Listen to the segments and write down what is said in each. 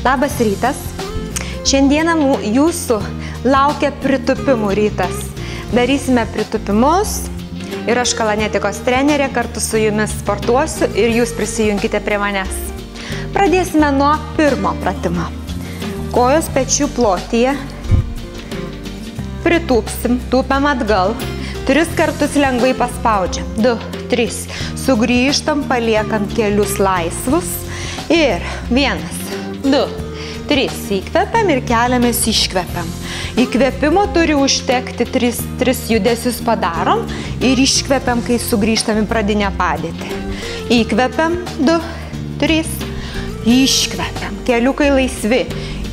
Labas rytas. Šiandieną jūsų laukia pritupimų rytas. Darysime pritupimus ir aš kalanetikos trenerė kartu su jumis sportuosiu ir jūs prisijunkite prie manęs. Pradėsime nuo pirmo pratimo. Kojos pečių plotyje. Pritūpsim, tūpiam atgal. 3 kartus lengvai paspaudžiam. 2, 3. Sugrįžtam, paliekam kelius laisvus. Ir 1, 2, 3. Įkvepiam ir keliamės iškvepiam. Įkvėpimo turi užtekti 3 judesius padarom ir iškvepiam, kai sugrįžtam į pradinę padėtį. Įkvepiam, 2, 3. Iškvepiam. Keliukai laisvi.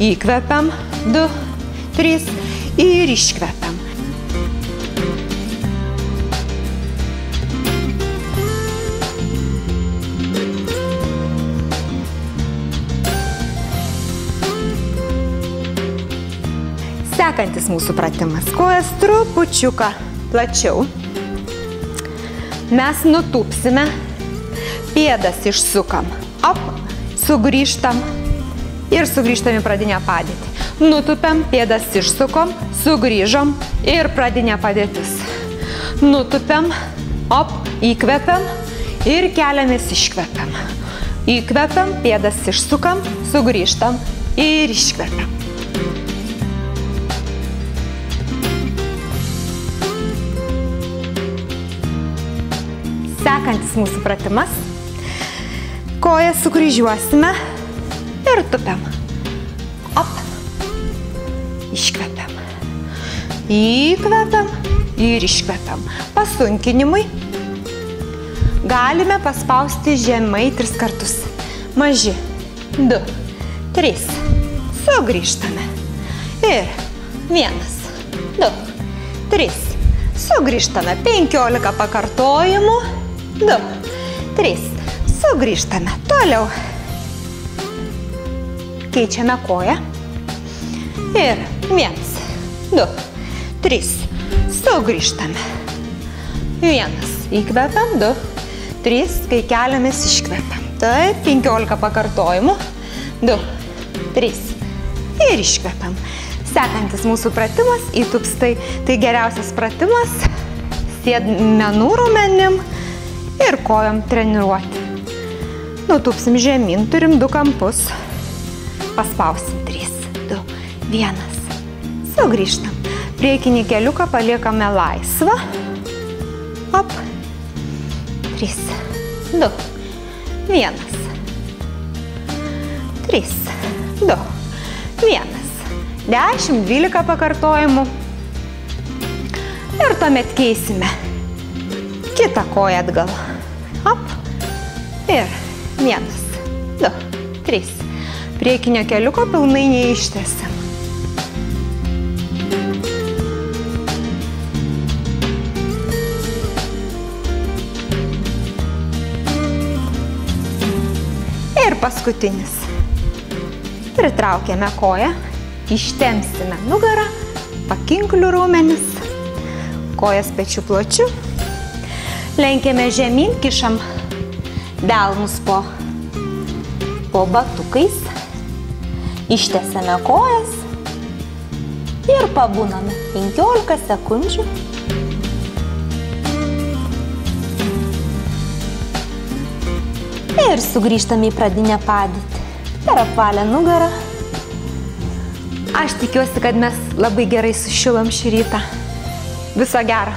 Įkvepiam, 2, 3. Ir iškvepiam. Sekantis mūsų pratimas. Kojas trupučiuką plačiau. Mes nutūpsime, pėdas išsukam. Op, sugrįžtam ir sugrįžtam į pradinę padėtį. Nutūpiam, pėdas išsukom, sugrįžom ir pradinė padėtis. Nutūpiam, op, įkvepiam ir keliamės iškvepiam. Įkvepiam, pėdas išsukam, sugrįžtam ir iškvepiam. Sekantis mūsų pratimas. Kojas sukryžiuosime ir tupiam. Op. Iškvepiam. Įkvepiam ir iškvepiam. Pasunkinimui galime paspausti žemai 3 kartus. Maži. 2, 3. Sugrįžtame. Ir 1, 2, 3. Sugrįžtame. 15 pakartojimų. 2, 3. Sugrįžtame. Toliau. Keičiame koją. Ir 1, 2, 3. Sugrįžtame. 1. Įkvepiam. 2, 3. Kai keliamės iškvepiam. Tai 15 pakartojimų. 2, 3. Ir iškvepiam. Sekantis mūsų pratimas įtupstai. Tai geriausias pratimas sėdmenų raumenim ir kojom treniruoti. Nutūpsim žemyn, turim 2 kampus. Paspausim 3, 2, 1. Sugrįžtam. Priekinį keliuką paliekame laisvą. Op. 3, 2, 1. 3, 2, 1. 10, 12 pakartojimų. Ir tuomet keisime kitą koją atgal. Op. Ir 1, 2, 3. Priekinio keliuko pilnai neištęsiam. Ir paskutinis. Pritraukiame koją, ištempsime nugarą, pakinklių raumenis, kojas pečių pločiu. Lenkiame žemyn, kišam delnus po batukais, ištęsiame kojas ir pabūname 15 sekundžių. Ir sugrįžtame į pradinę padėtį per apvalę nugarą. Aš tikiuosi, kad mes labai gerai sušilom šį rytą. Viso gero.